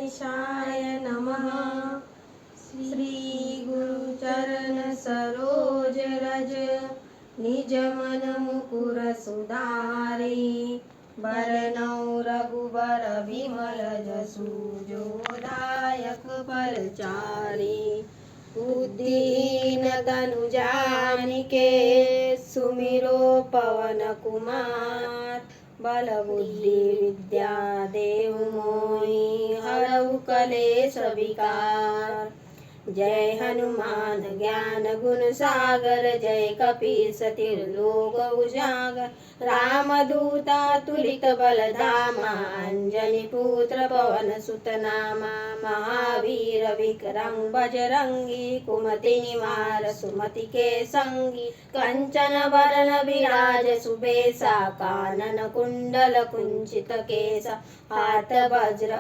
गणेशाय नमः। श्री गुरुचरण सरोज रज निज मन मुकुर सुधारे। बरनौ रघुबर विमल जसु जो दायक फलचारि। बुद्धिहीन तनु जानिके सुमिरो पवन कुमार। बल बुद्धि विद्या देहु मोहि हरहु कलेश विकार। जय हनुमान ज्ञान गुण सागर जय कपीस तिर्लोक उजागर। रामदूता तुलित बलधामा अंजनी पुत्र पवन सुत नामा। महावीर विक्रम बजरंगी कुमति निवार सुमति के संगी। कंचन वरण विराज सुबेसा कानन कुंडल कुंचित केसा। हाथ वज्र